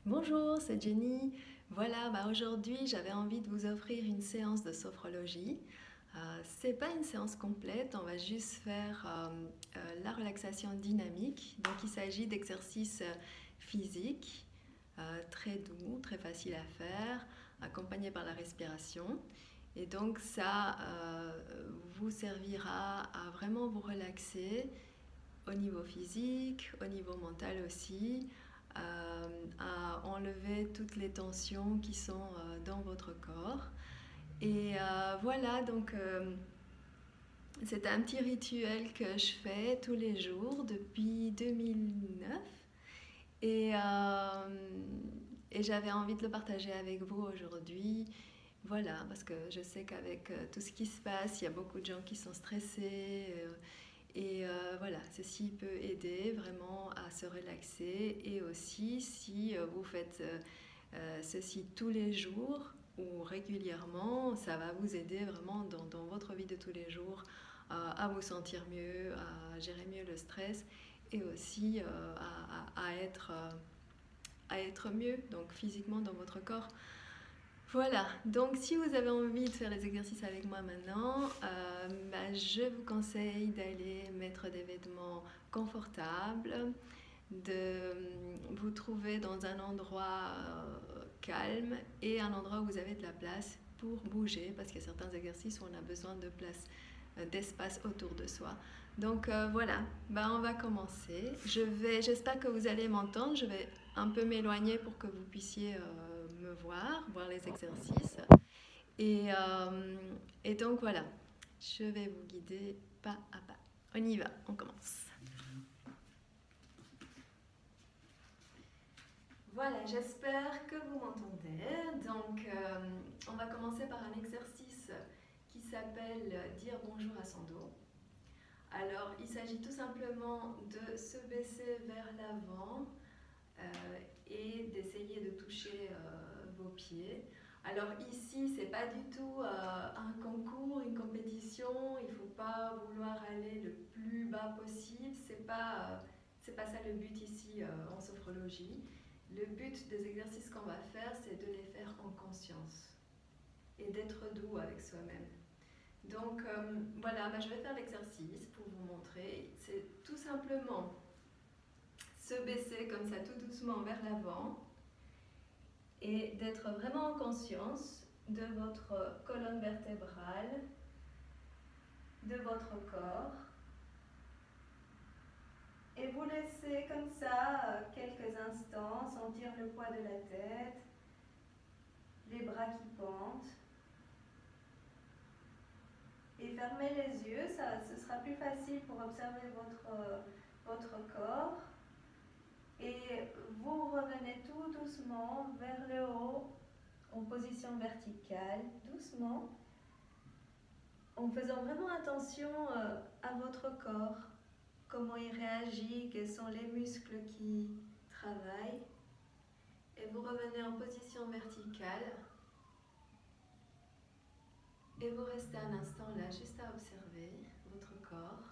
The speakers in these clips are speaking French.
Bonjour, c'est Jenny. Voilà, aujourd'hui j'avais envie de vous offrir une séance de sophrologie. C'est pas une séance complète, on va juste faire la relaxation dynamique. Donc il s'agit d'exercices physiques très doux, très faciles à faire, accompagnés par la respiration. Et donc ça vous servira à vraiment vous relaxer au niveau physique, au niveau mental aussi, à enlever toutes les tensions qui sont dans votre corps. Et voilà, donc c'est un petit rituel que je fais tous les jours depuis 2009. Et, euh, et j'avais envie de le partager avec vous aujourd'hui. Voilà, parce que je sais qu'avec tout ce qui se passe, il y a beaucoup de gens qui sont stressés. Voilà, ceci peut aider vraiment à se relaxer. Et aussi, si vous faites ceci tous les jours ou régulièrement, ça va vous aider vraiment dans votre vie de tous les jours à vous sentir mieux, à gérer mieux le stress et aussi à être mieux, donc physiquement dans votre corps. Voilà, donc si vous avez envie de faire les exercices avec moi maintenant, je vous conseille d'aller mettre des vêtements confortables, de vous trouver dans un endroit calme et un endroit où vous avez de la place pour bouger, parce qu'il y a certains exercices où on a besoin de place, d'espace autour de soi. Donc voilà, on va commencer. J'espère que vous allez m'entendre. Je vais un peu m'éloigner pour que vous puissiez me voir les exercices. Et, euh, et donc voilà, je vais vous guider pas à pas. On y va, on commence. Voilà, j'espère que vous m'entendez. Donc, on va commencer par un exercice qui s'appelle dire bonjour à son dos. Alors, il s'agit tout simplement de se baisser vers l'avant et d'essayer de toucher vos pieds. Alors ici, c'est pas du tout un concours, une compétition. Il faut pas vouloir aller le plus bas possible. C'est pas ça le but ici en sophrologie. Le but des exercices qu'on va faire, c'est de les faire en conscience et d'être doux avec soi-même. Donc voilà, je vais faire l'exercice pour vous montrer. C'est tout simplement se baisser comme ça tout doucement vers l'avant et d'être vraiment en conscience de votre colonne vertébrale, de votre corps. Et vous laissez comme ça quelques instants sentir le poids de la tête, les bras qui pendent. Et fermez les yeux, ce sera plus facile pour observer votre corps. Et vous revenez tout doucement vers le haut, en position verticale, doucement, en faisant vraiment attention à votre corps, comment il réagit, quels sont les muscles qui travaillent. Et vous revenez en position verticale. Et vous restez un instant là, juste à observer votre corps.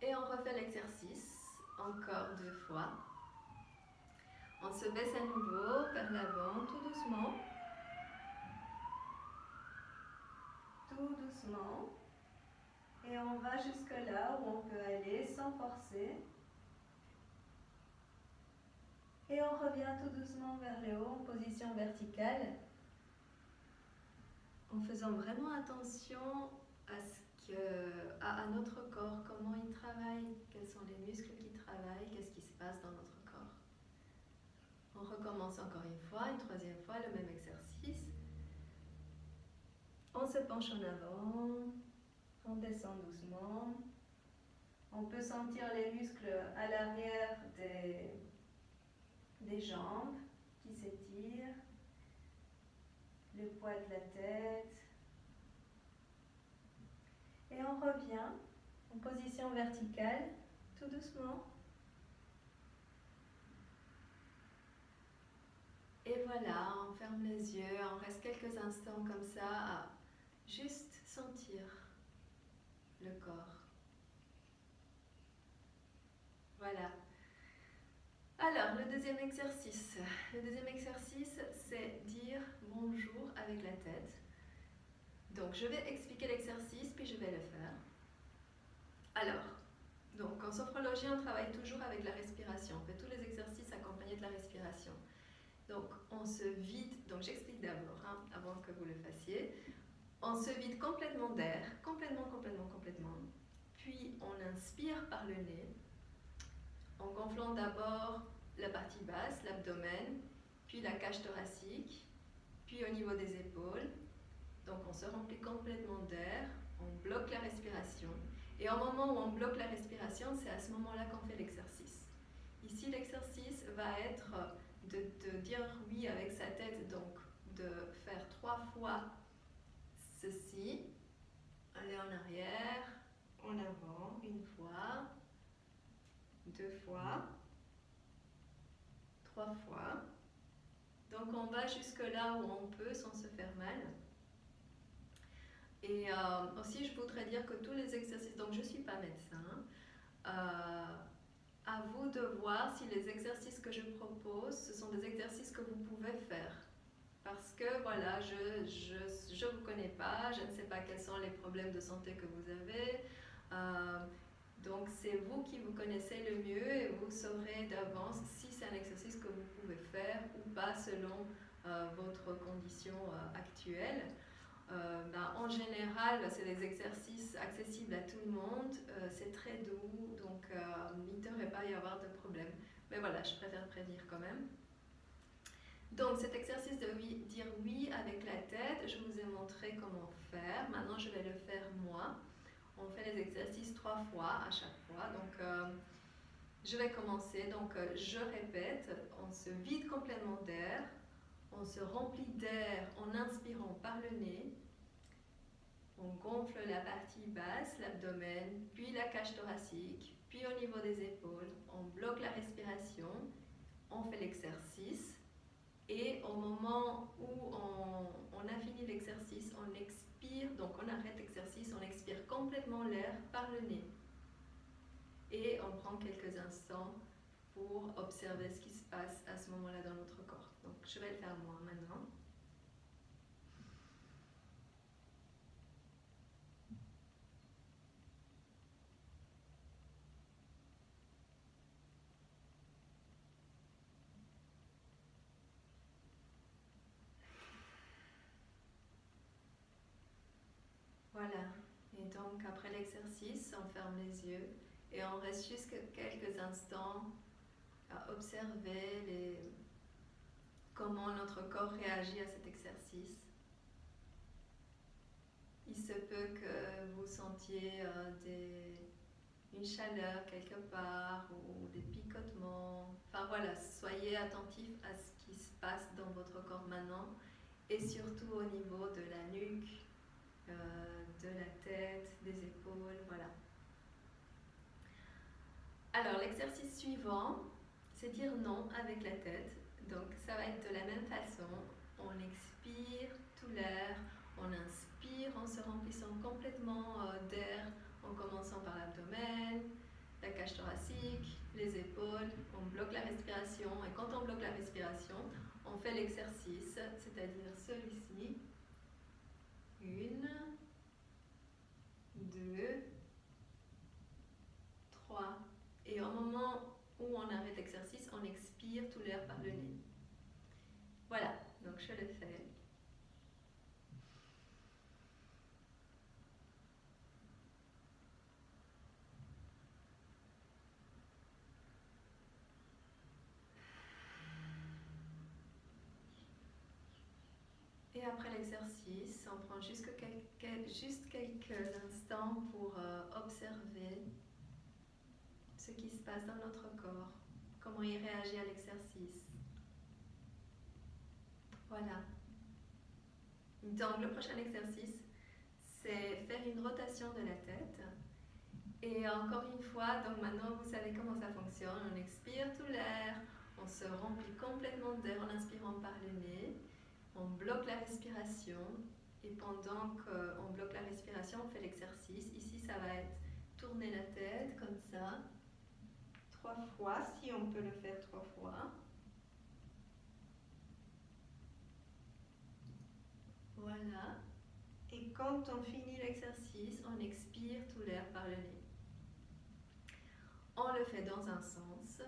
Et on refait l'exercice, encore 2 fois. On se baisse à nouveau vers l'avant, tout doucement. Tout doucement. Et on va jusque là où on peut aller sans forcer. Et on revient tout doucement vers le haut en position verticale. En faisant vraiment attention à notre corps, comment il travaille, quels sont les muscles qui travaillent, qu'est-ce qui se passe dans notre corps. On recommence encore une fois, une troisième fois, le même exercice. On se penche en avant, on descend doucement. On peut sentir les muscles à l'arrière des jambes qui s'étirent, le poids de la tête. Et on revient en position verticale, tout doucement. Et voilà, on ferme les yeux, on reste quelques instants comme ça à juste sentir le corps. Voilà. Alors, Alors, le deuxième exercice. Le deuxième exercice, c'est dire bonjour avec la tête. Donc, je vais expliquer l'exercice, puis je vais le faire. Alors, donc en sophrologie, on travaille toujours avec la respiration. On fait tous les exercices accompagnés de la respiration. Donc, on se vide, donc j'explique d'abord, avant que vous le fassiez. On se vide complètement d'air, complètement. Puis, on inspire par le nez, en gonflant d'abord la partie basse, l'abdomen, puis la cage thoracique, puis au niveau des épaules. Donc, on se remplit complètement d'air, on bloque la respiration. Et au moment où on bloque la respiration, c'est à ce moment-là qu'on fait l'exercice. Ici, l'exercice va être de dire oui avec sa tête, donc de faire 3 fois ceci, aller en arrière, en avant, 1 fois, 2 fois, 3 fois. Donc on va jusque là où on peut sans se faire mal. Et aussi, je voudrais dire que tous les exercices, donc je ne suis pas médecin, à vous de voir si les exercices que je propose, ce sont des exercices que vous pouvez faire. Parce que voilà, je vous connais pas, je ne sais pas quels sont les problèmes de santé que vous avez. Donc c'est vous qui vous connaissez le mieux et vous saurez d'avance si c'est un exercice que vous pouvez faire ou pas selon votre condition actuelle. En général, c'est des exercices accessibles à tout le monde, c'est très doux, donc il ne devrait pas y avoir de problème. Mais voilà, je préfère prévenir quand même. Donc cet exercice de dire oui avec la tête, je vous ai montré comment faire. Maintenant, je vais le faire moi. On fait les exercices 3 fois à chaque fois. Donc je vais commencer. Donc je répète, on se vide complètement d'air. On se remplit d'air en inspirant par le nez. On gonfle la partie basse, l'abdomen, puis la cage thoracique, puis au niveau des épaules. On bloque la respiration. On fait l'exercice. Et au moment où on a fini l'exercice, on expire, donc on arrête l'exercice, on expire complètement l'air par le nez. Et on prend quelques instants pour observer ce qui se passe à ce moment-là dans notre corps. Donc je vais le faire moi maintenant. Voilà. Et donc après l'exercice, on ferme les yeux et on reste juste quelques instants à observer comment notre corps réagit à cet exercice. Il se peut que vous sentiez une chaleur quelque part ou des picotements. Enfin voilà, soyez attentifs à ce qui se passe dans votre corps maintenant et surtout au niveau de la nuque, de la tête, des épaules, voilà. Alors l'exercice suivant, c'est dire non avec la tête. Donc ça va être de la même façon. On expire tout l'air, on inspire en se remplissant complètement d'air, en commençant par l'abdomen, la cage thoracique, les épaules. On bloque la respiration et quand on bloque la respiration, on fait l'exercice, c'est-à-dire celui-ci. 1, 2, 3. Et au moment où on arrête l'exercice, on expire tout l'air par le nez. Voilà, donc je le fais. Et après l'exercice, on prend juste quelques instants pour observer ce qui se passe dans notre corps, comment il réagit à l'exercice. Voilà. Donc le prochain exercice, c'est faire une rotation de la tête. Et encore une fois, donc maintenant vous savez comment ça fonctionne. On expire tout l'air, on se remplit complètement d'air en inspirant par le nez. On bloque la respiration et pendant qu'on bloque la respiration, on fait l'exercice. Ici, ça va être tourner la tête comme ça, 3 fois, si on peut le faire 3 fois. Voilà. Et quand on finit l'exercice, on expire tout l'air par le nez. On le fait dans un sens.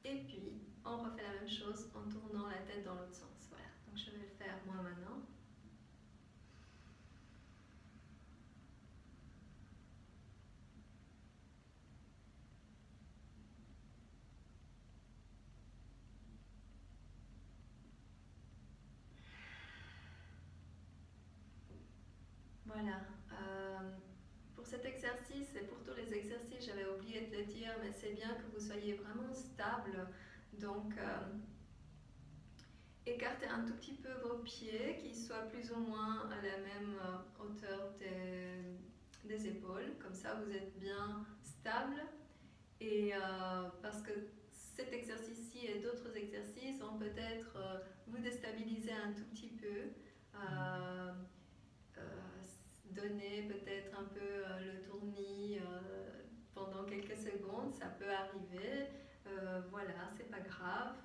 Et puis, on refait la même chose en tournant la tête dans l'autre sens. Voilà. Donc, je vais le faire moi maintenant. Voilà. Pour cet exercice et pour tous les exercices, j'avais oublié de le dire, mais c'est bien que vous soyez vraiment stable. Donc, écartez un tout petit peu vos pieds, qu'ils soient plus ou moins à la même hauteur des épaules. Comme ça, vous êtes bien stable. Et parce que cet exercice-ci et d'autres exercices vont peut-être vous déstabiliser un tout petit peu. Donner peut-être un peu le tournis pendant quelques secondes, ça peut arriver. Voilà, c'est pas grave.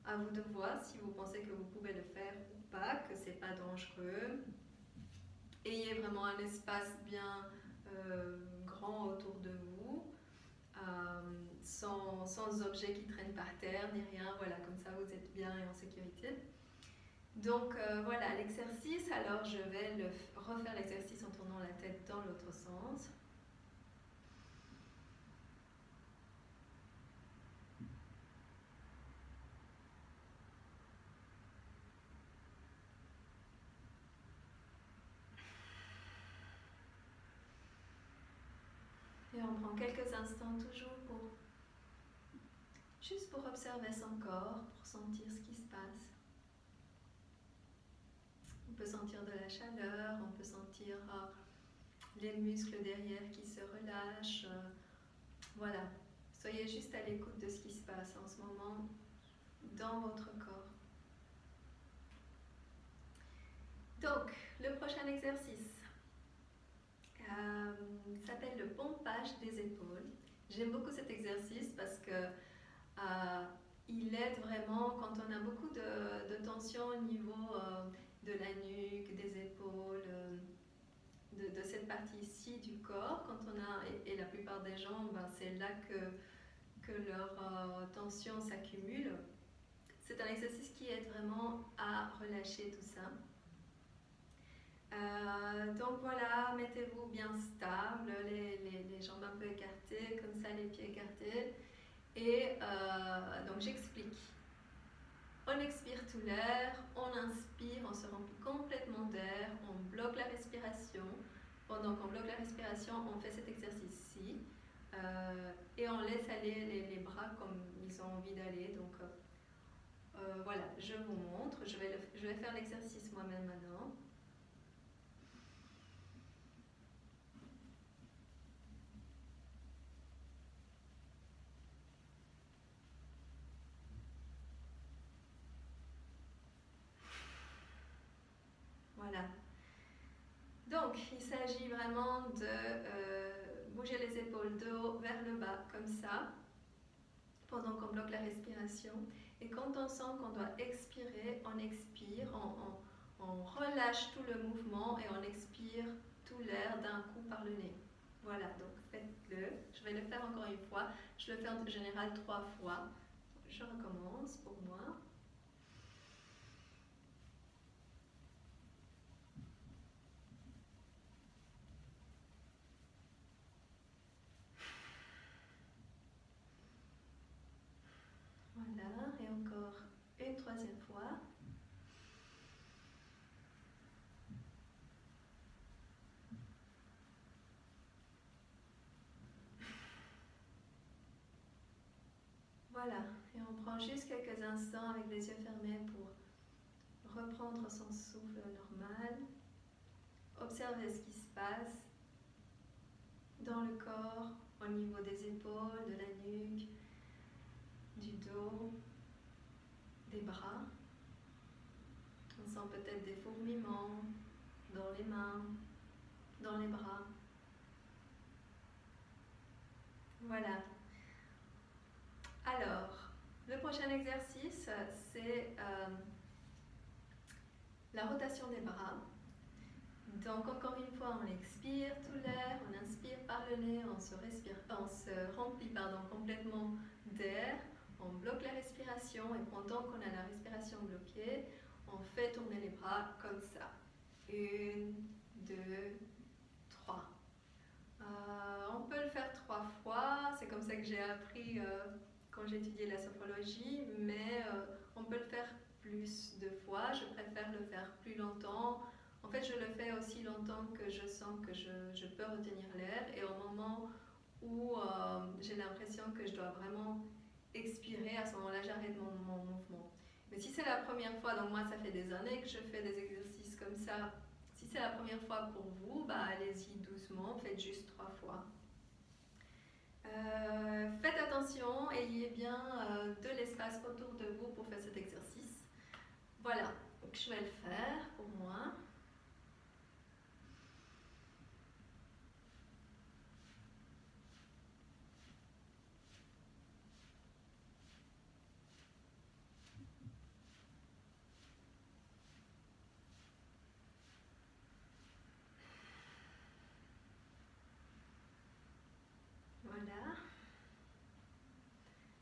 À vous de voir si vous pensez que vous pouvez le faire ou pas, que c'est pas dangereux. Ayez vraiment un espace bien grand autour de vous, sans objets qui traînent par terre ni rien. Voilà, comme ça vous êtes bien et en sécurité. Donc voilà l'exercice. Alors je vais refaire l'exercice en tournant la tête dans l'autre sens. Et on prend quelques instants toujours juste pour observer son corps, pour sentir ce qui se passe. On peut sentir de la chaleur, on peut sentir les muscles derrière qui se relâchent. Voilà, soyez juste à l'écoute de ce qui se passe en ce moment dans votre corps. Donc, le prochain exercice s'appelle le pompage des épaules. J'aime beaucoup cet exercice parce que il aide vraiment quand on a beaucoup de tension au niveau de la nuque, des épaules, de cette partie-ci du corps. Quand on a, et la plupart des gens, ben, c'est là que leur tension s'accumule. C'est un exercice qui aide vraiment à relâcher tout ça. Donc voilà, mettez-vous bien stable, les jambes un peu écartées, comme ça, les pieds écartés. Et donc j'explique. On expire tout l'air, on inspire, on se remplit complètement d'air, on bloque la respiration. Pendant qu'on bloque la respiration, on fait cet exercice-ci. Et on laisse aller les bras comme ils ont envie d'aller. Donc voilà, je vous montre. Je vais faire l'exercice moi-même maintenant. Voilà. Donc, il s'agit vraiment de bouger les épaules de haut vers le bas, comme ça, pendant qu'on bloque la respiration. Et quand on sent qu'on doit expirer, on expire, on relâche tout le mouvement et on expire tout l'air d'un coup par le nez. Voilà, donc faites-le. Je vais le faire encore une fois. Je le fais en général 3 fois. Je recommence pour moi. Voilà, et encore une 3e fois. Voilà, et on prend juste quelques instants avec les yeux fermés pour reprendre son souffle normal. Observez ce qui se passe dans le corps, au niveau des épaules, de la nuque, du dos, des bras. On sent peut-être des fourmillements dans les mains, dans les bras. Voilà. Alors, le prochain exercice, c'est la rotation des bras. Donc encore une fois, on expire tout l'air, on inspire par le nez, on se remplit complètement d'air, on bloque la respiration et pendant qu'on a la respiration bloquée, on fait tourner les bras comme ça. 1, 2, 3. On peut le faire 3 fois, c'est comme ça que j'ai appris quand j'étudiais la sophrologie, mais on peut le faire plus de fois, je préfère le faire plus longtemps. En fait, je le fais aussi longtemps que je sens que je peux retenir l'air et au moment où j'ai l'impression que je dois vraiment expirer, à ce moment-là, j'arrête mon mouvement. Mais si c'est la première fois, donc moi ça fait des années que je fais des exercices comme ça, si c'est la première fois pour vous, bah allez-y doucement, faites juste 3 fois. Faites attention, ayez bien de l'espace autour de vous pour faire cet exercice. Voilà, donc je vais le faire pour moi. Voilà.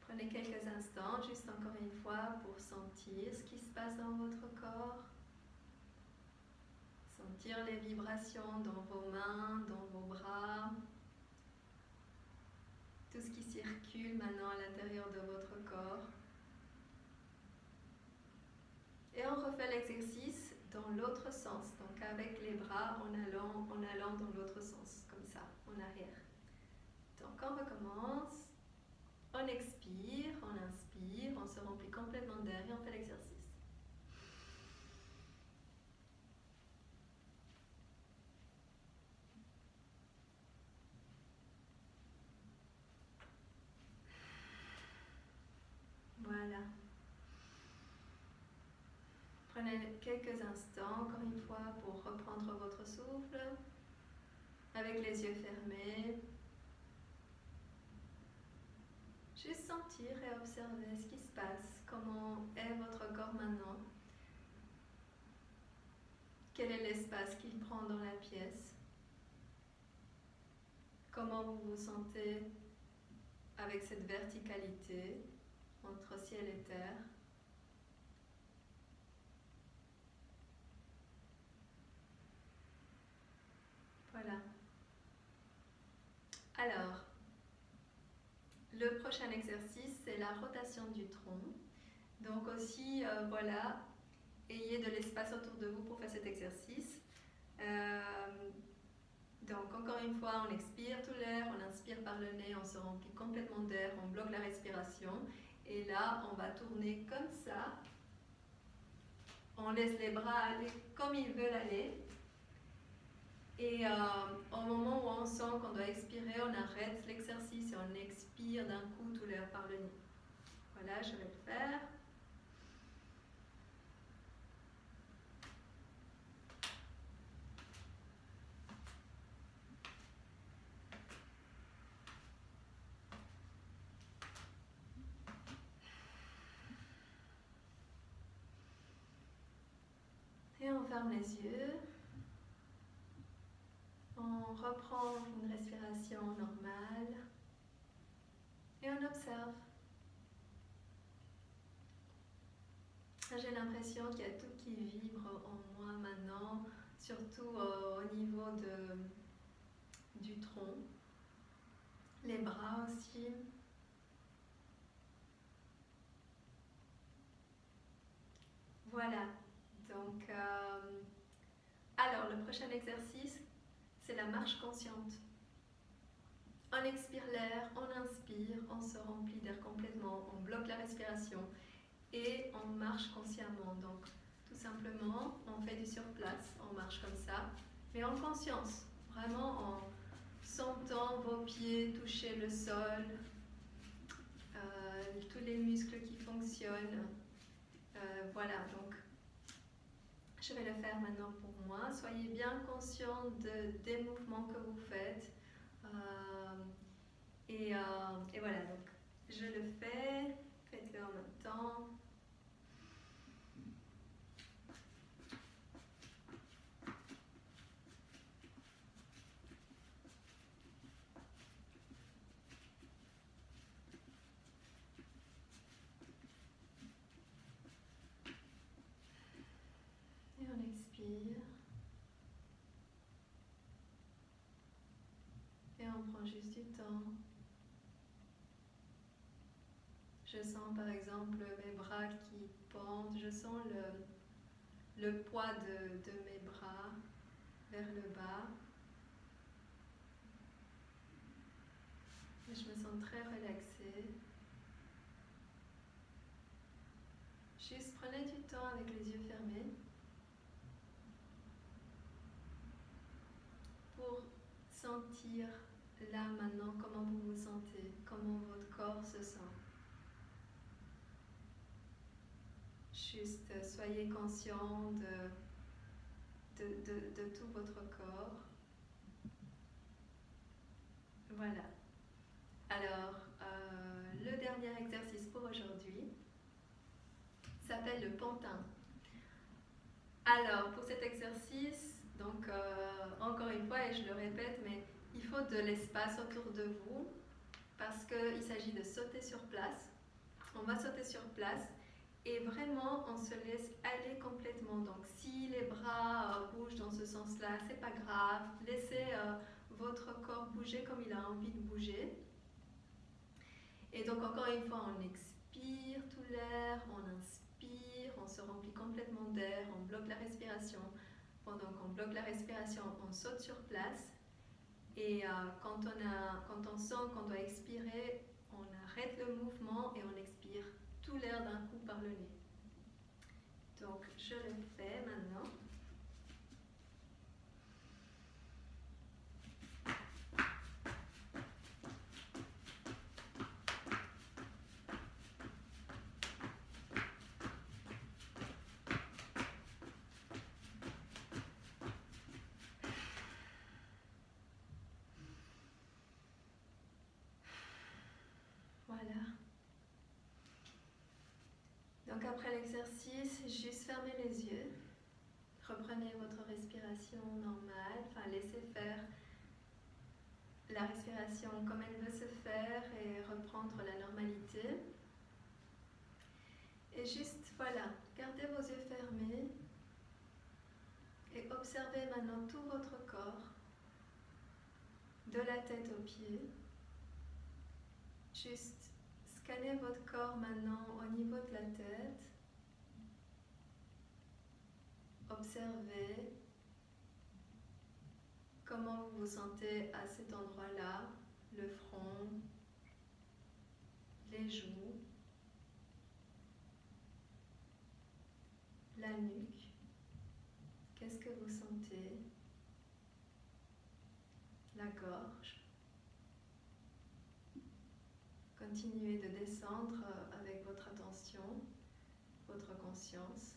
Prenez quelques instants, juste encore une fois, pour sentir ce qui se passe dans votre corps. Sentir les vibrations dans vos mains, dans vos bras. Tout ce qui circule maintenant à l'intérieur de votre corps. Et on refait l'exercice dans l'autre sens, donc avec les bras en allant dans l'autre sens, comme ça, en arrière. Donc on recommence. On expire, on inspire, on se remplit complètement d'air et on fait l'exercice. Voilà. Prenez quelques instants, encore une fois, pour reprendre votre souffle, avec les yeux fermés. Juste sentir et observer ce qui se passe, comment est votre corps maintenant. Quel est l'espace qu'il prend dans la pièce? Comment vous vous sentez avec cette verticalité entre ciel et terre? Voilà. Alors, le prochain exercice, c'est la rotation du tronc. Donc aussi, voilà, ayez de l'espace autour de vous pour faire cet exercice. Donc encore une fois, on expire tout l'air, on inspire par le nez, on se remplit complètement d'air, on bloque la respiration. Et là, on va tourner comme ça. On laisse les bras aller comme ils veulent aller. Et au moment où on sent qu'on doit expirer, on arrête l'exercice et on expire d'un coup tout l'air par le nez. Voilà, je vais le faire. Et on ferme les yeux. On reprend une respiration normale. Et on observe. J'ai l'impression qu'il y a tout qui vibre en moi maintenant, surtout au niveau du tronc. Les bras aussi. Voilà. Donc, alors le prochain exercice, c'est la marche consciente. On expire l'air, on inspire, on se remplit d'air complètement, on bloque la respiration et on marche consciemment. Donc, tout simplement, on fait du surplace, on marche comme ça, mais en conscience, vraiment en sentant vos pieds toucher le sol, tous les muscles qui fonctionnent. Voilà, donc je vais le faire maintenant pour moi. Soyez bien conscient des mouvements que vous faites. Et voilà, donc je le fais, faites-le en même temps. inspire. Et on prend juste du temps. Je sens par exemple mes bras qui pendent, je sens le poids de mes bras vers le bas. Et je me sens très relaxée. Juste prenez du temps avec les yeux fermés pour sentir là maintenant comment vous vous sentez, comment votre corps se sent. Juste soyez conscient de tout votre corps. Voilà. Alors, le dernier exercice pour aujourd'hui s'appelle le pantin. Alors, pour cet exercice, donc encore une fois, et je le répète, mais il faut de l'espace autour de vous parce qu'il s'agit de sauter sur place. On va sauter sur place et vraiment on se laisse aller complètement. Donc si les bras bougent dans ce sens-là, c'est pas grave. Laissez votre corps bouger comme il a envie de bouger. Et donc encore une fois, on expire tout l'air, on inspire, on se remplit complètement d'air, on bloque la respiration. Pendant qu'on bloque la respiration, on saute sur place. Et quand on sent qu'on doit expirer, on arrête le mouvement et on expire tout l'air d'un coup par le nez. Donc je le fais maintenant. Voilà. Donc après l'exercice, juste fermez les yeux. Reprenez votre respiration normale, enfin laissez faire la respiration comme elle veut se faire et reprendre la normalité. Et juste, voilà, gardez vos yeux fermés et observez maintenant tout votre corps, de la tête aux pieds. Juste scannez votre corps maintenant au niveau de la tête. Observez comment vous vous sentez à cet endroit-là, le front, les joues, la nuque. Qu'est-ce que vous sentez? La gorge. Continuez de descendre avec votre attention, votre conscience.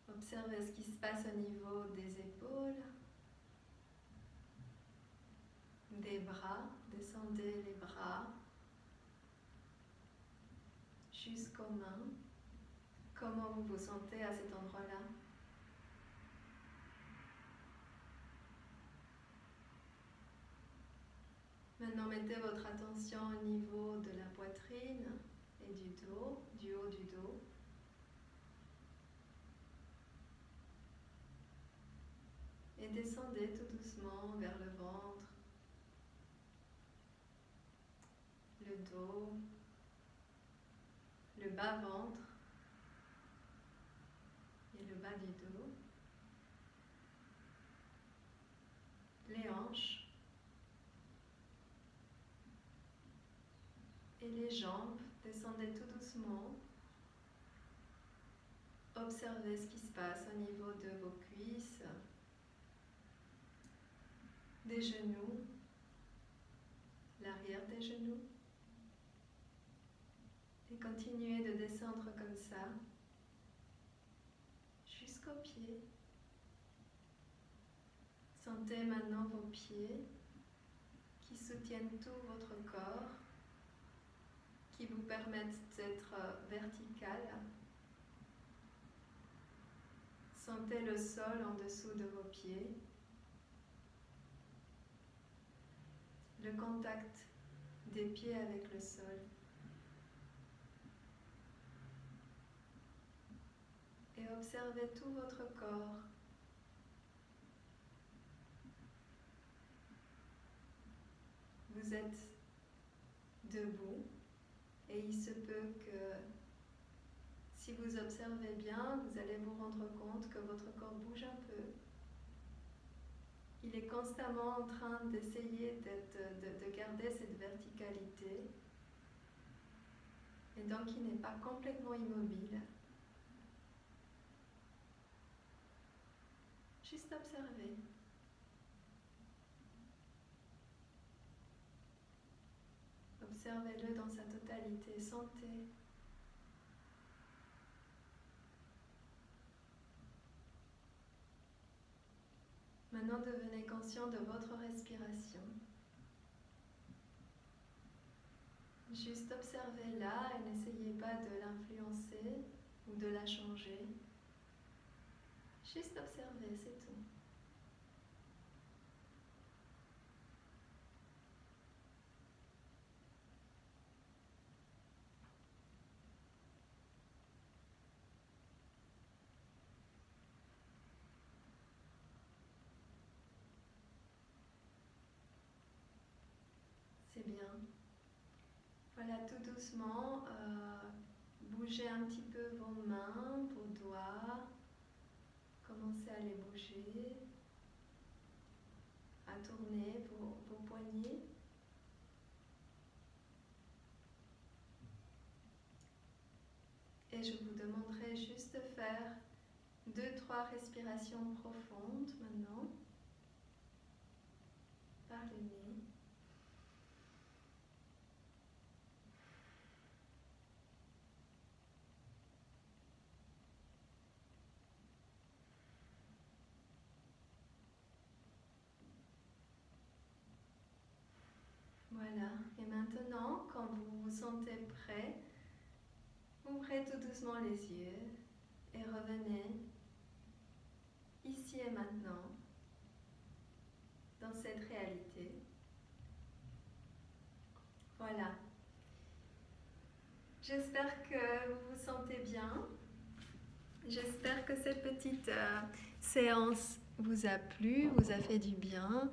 Observez ce qui se passe au niveau des épaules, des bras. Descendez les bras jusqu'aux mains. Comment vous vous sentez à cet endroit-là? Maintenant, mettez votre attention au niveau de la poitrine et du dos, du haut du dos. Et descendez tout doucement vers le ventre, le dos, le bas-ventre et le bas du dos, les hanches et les jambes. Descendez tout doucement. Observez ce qui se passe au niveau de vos cuisses, des genoux, l'arrière des genoux. Et continuez de descendre comme ça jusqu'aux pieds. Sentez maintenant vos pieds qui soutiennent tout votre corps, qui vous permettent d'être vertical. Sentez le sol en dessous de vos pieds. Le contact des pieds avec le sol. Et observez tout votre corps. Vous êtes debout et il se peut que si vous observez bien, vous allez vous rendre compte que votre corps bouge un peu. Il est constamment en train d'essayer de garder cette verticalité. Et donc il n'est pas complètement immobile. Juste observer. Observez-le dans sa totalité, sentez. Maintenant, devenez conscient de votre respiration. Juste observez-la et n'essayez pas de l'influencer ou de la changer. Juste observez, c'est tout. C'est bien. Voilà, tout doucement, bougez un petit peu vos mains, vos doigts. Commencez à les bouger, à tourner vos poignets. Et je vous demanderai juste de faire 2-3 respirations profondes maintenant, par le nez. Voilà, et maintenant, quand vous vous sentez prêt, ouvrez tout doucement les yeux et revenez ici et maintenant, dans cette réalité. Voilà. J'espère que vous vous sentez bien. J'espère que cette petite séance vous a plu, vous a fait du bien.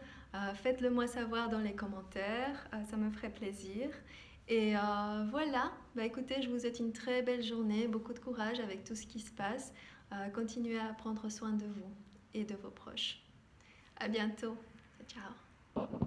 Faites-le moi savoir dans les commentaires, ça me ferait plaisir. Et voilà, bah, écoutez, je vous souhaite une très belle journée, beaucoup de courage avec tout ce qui se passe. Continuez à prendre soin de vous et de vos proches. À bientôt. Ciao.